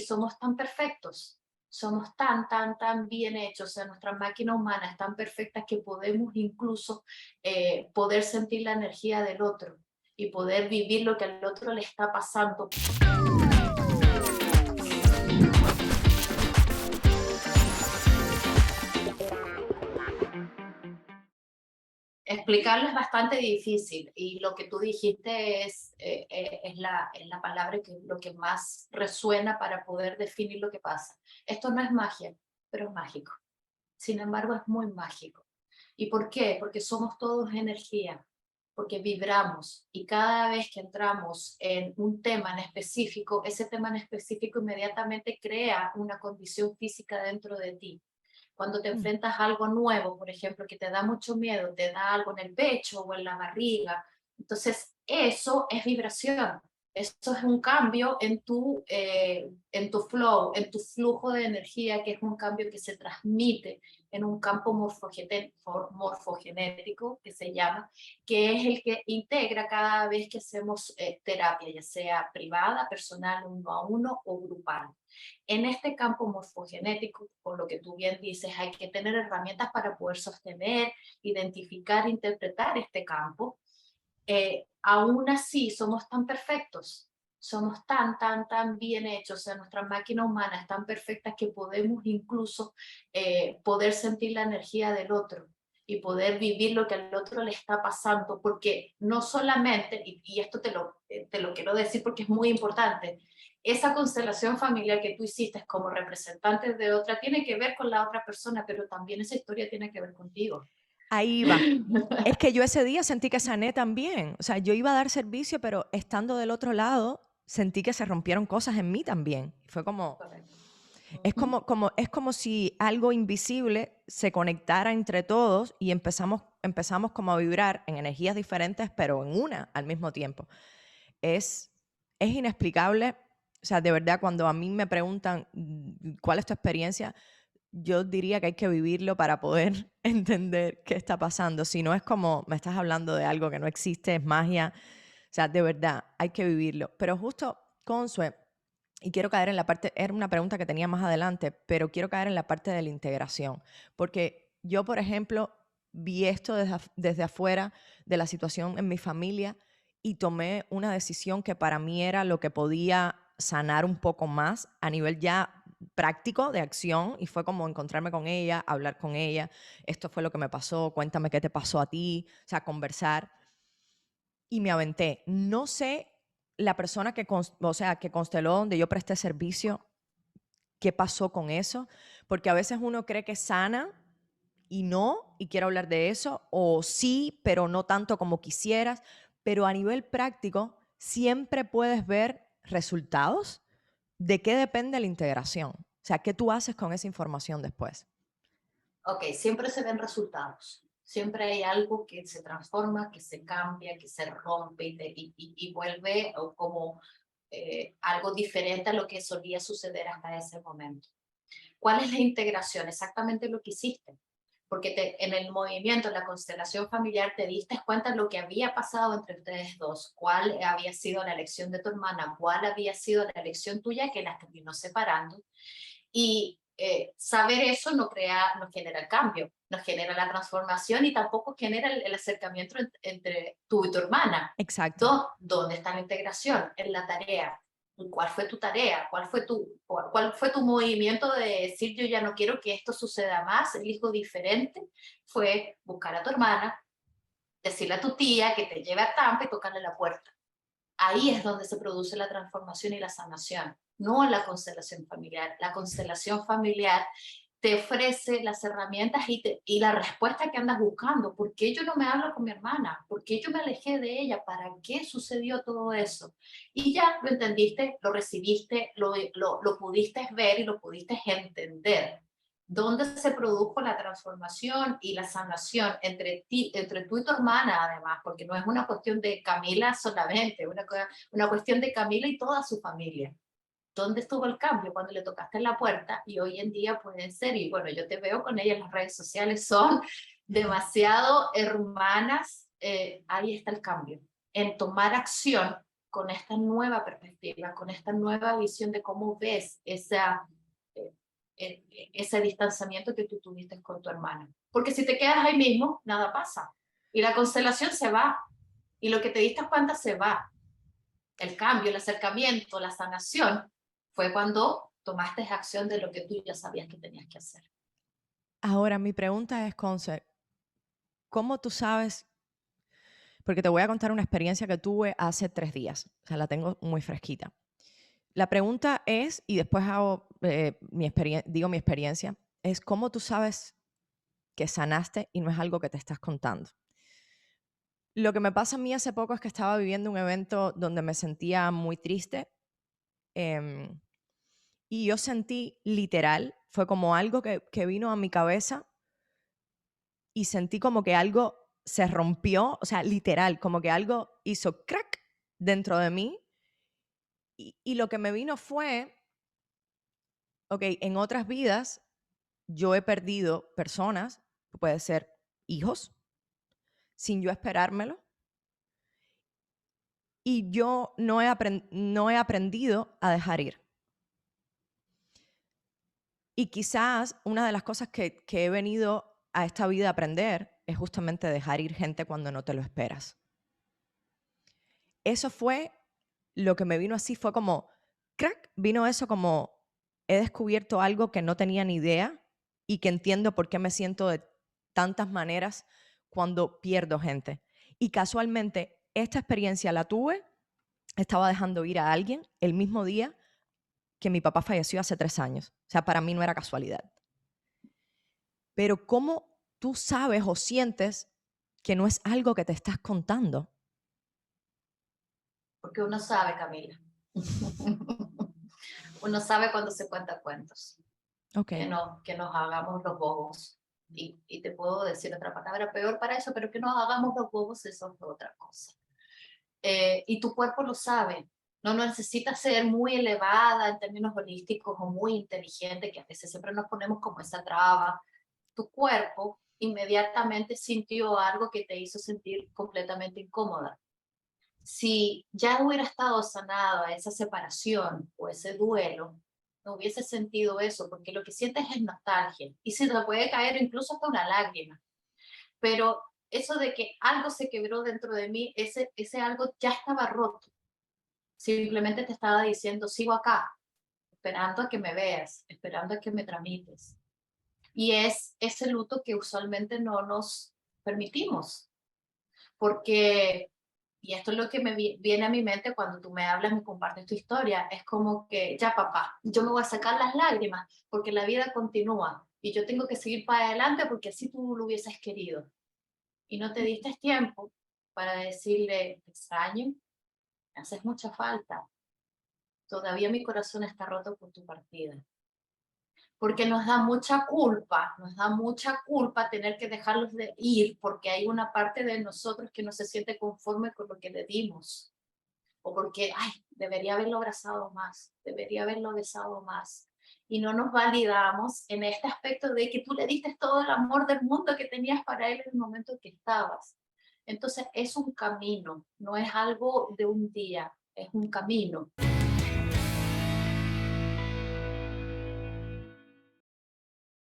somos tan perfectos, somos tan bien hechos, o sea, nuestra máquina humana es tan perfecta que podemos incluso poder sentir la energía del otro y poder vivir lo que al otro le está pasando. Explicarlo es bastante difícil y lo que tú dijiste es la palabra que lo que más resuena para poder definir lo que pasa. Esto no es magia, pero es mágico. Sin embargo, es muy mágico. ¿Y por qué? Porque somos todos energía, porque vibramos y cada vez que entramos en un tema en específico, ese tema en específico inmediatamente crea una condición física dentro de ti. Cuando te Mm. enfrentas a algo nuevo, por ejemplo, que te da mucho miedo, te da algo en el pecho o en la barriga, entonces eso es vibración. Eso es un cambio en tu flow, en tu flujo de energía, que es un cambio que se transmite en un campo morfogenético, que se llama, que es el que integra cada vez que hacemos terapia, ya sea privada, personal, uno a uno o grupal. En este campo morfogenético, por lo que tú bien dices, hay que tener herramientas para poder sostener, identificar, interpretar este campo. Aún así, somos tan perfectos, somos tan bien hechos, o sea, nuestra máquina humana es tan perfecta que podemos incluso poder sentir la energía del otro y poder vivir lo que al otro le está pasando, porque no solamente, y esto te lo quiero decir porque es muy importante, esa constelación familiar que tú hiciste como representante de otra tiene que ver con la otra persona, pero también esa historia tiene que ver contigo. Ahí va. Es que yo ese día sentí que sané también. O sea, yo iba a dar servicio, pero estando del otro lado, sentí que se rompieron cosas en mí también. Fue como, Correcto. Ujú. es como si algo invisible se conectara entre todos y empezamos como a vibrar en energías diferentes, pero en una al mismo tiempo. Es, es inexplicable. O sea, de verdad, cuando a mí me preguntan cuál es tu experiencia, yo diría que hay que vivirlo para poder entender qué está pasando. Si no es como me estás hablando de algo que no existe, es magia. O sea, de verdad, hay que vivirlo. Pero justo, Consue, y quiero caer en la parte, era una pregunta que tenía más adelante, pero quiero caer en la parte de la integración. Porque yo, por ejemplo, vi esto desde afuera de la situación en mi familia y tomé una decisión que para mí era lo que podía sanar un poco más a nivel ya práctico de acción, y fue como encontrarme con ella, hablar con ella, esto fue lo que me pasó, cuéntame qué te pasó a ti, o sea, conversar, y me aventé. No sé la persona o sea, que consteló donde yo presté servicio, qué pasó con eso, porque a veces uno cree que sana y no, y quiero hablar de eso, o sí, pero no tanto como quisieras, pero a nivel práctico siempre puedes ver resultados. ¿De qué depende la integración? O sea, ¿qué tú haces con esa información después? Ok, siempre se ven resultados. Siempre hay algo que se transforma, que se cambia, que se rompe y vuelve como algo diferente a lo que solía suceder hasta ese momento. ¿Cuál es la integración? Exactamente lo que hiciste. Porque en el movimiento, en la constelación familiar, te diste cuenta de lo que había pasado entre ustedes dos, cuál había sido la elección de tu hermana, cuál había sido la elección tuya que las terminó separando. Y saber eso no genera el cambio, no genera la transformación y tampoco genera el acercamiento entre tú y tu hermana. Exacto. ¿Dónde está la integración? En la tarea. ¿Cuál fue tu tarea? ¿Cuál fue tu movimiento de decir yo ya no quiero que esto suceda más? Elijo diferente. Fue buscar a tu hermana, decirle a tu tía que te lleve a Tampa y tocarle la puerta. Ahí es donde se produce la transformación y la sanación, no en la constelación familiar. La constelación familiar te ofrece las herramientas y la respuesta que andas buscando. ¿Por qué yo no me hablo con mi hermana? ¿Por qué yo me alejé de ella? ¿Para qué sucedió todo eso? Y ya lo entendiste, lo recibiste, lo pudiste ver y lo pudiste entender. ¿Dónde se produjo la transformación y la sanación entre tú y tu hermana, además? Porque no es una cuestión de Camila solamente, una cuestión de Camila y toda su familia. ¿Dónde estuvo el cambio cuando le tocaste en la puerta? Y hoy en día pueden ser, y bueno, yo te veo con ella en las redes sociales, son demasiado hermanas. Ahí está el cambio, en tomar acción con esta nueva perspectiva, con esta nueva visión de cómo ves ese distanciamiento que tú tuviste con tu hermana. Porque si te quedas ahí mismo, nada pasa. Y la constelación se va. Y lo que te diste cuenta se va. El cambio, el acercamiento, la sanación, fue cuando tomaste acción de lo que tú ya sabías que tenías que hacer. Ahora, mi pregunta es, Conce, ¿cómo tú sabes? Porque te voy a contar una experiencia que tuve hace 3 días. O sea, la tengo muy fresquita. La pregunta es, y después hago digo mi experiencia, es cómo tú sabes que sanaste y no es algo que te estás contando. Lo que me pasa a mí hace poco es que estaba viviendo un evento donde me sentía muy triste, em, y yo sentí literal, fue como algo que vino a mi cabeza y sentí como que algo se rompió, o sea, literal, como que algo hizo crack dentro de mí. Y lo que me vino fue, ok, en otras vidas yo he perdido personas, puede ser hijos, sin yo esperármelo, y yo no he aprendido a dejar ir. Y quizás una de las cosas que he venido a esta vida a aprender es justamente dejar ir gente cuando no te lo esperas. Eso fue lo que me vino así, fue como, crack, vino eso como, he descubierto algo que no tenía ni idea y que entiendo por qué me siento de tantas maneras cuando pierdo gente. Y casualmente, esta experiencia la tuve, estaba dejando ir a alguien el mismo día que mi papá falleció hace 3 años. O sea, para mí no era casualidad. Pero ¿cómo tú sabes o sientes que no es algo que te estás contando? Porque uno sabe, Camila. Uno sabe cuando se cuenta cuentos. Ok. Que nos hagamos los bobos. Y te puedo decir otra palabra peor para eso, pero que nos hagamos los bobos, eso es otra cosa. Y tu cuerpo lo sabe. No necesitas ser muy elevada en términos holísticos o muy inteligente, que a veces siempre nos ponemos como esa traba. Tu cuerpo inmediatamente sintió algo que te hizo sentir completamente incómoda. Si ya hubiera estado sanada esa separación o ese duelo, no hubiese sentido eso, porque lo que sientes es nostalgia y se te puede caer incluso hasta una lágrima. Pero eso de que algo se quebró dentro de mí, ese algo ya estaba roto. Simplemente te estaba diciendo, sigo acá, esperando a que me veas, esperando a que me tramites. Y es ese luto que usualmente no nos permitimos, porque, y esto es lo que me viene a mi mente cuando tú me hablas, me compartes tu historia, es como que, ya papá, yo me voy a sacar las lágrimas porque la vida continúa y yo tengo que seguir para adelante porque así tú lo hubieses querido. Y no te diste tiempo para decirle, te extraño, me haces mucha falta, todavía mi corazón está roto por tu partida. Porque nos da mucha culpa tener que dejarlos de ir porque hay una parte de nosotros que no se siente conforme con lo que le dimos. O porque, ay, debería haberlo abrazado más, debería haberlo besado más. Y no nos validamos en este aspecto de que tú le diste todo el amor del mundo que tenías para él en el momento que estabas. Entonces es un camino, no es algo de un día, es un camino.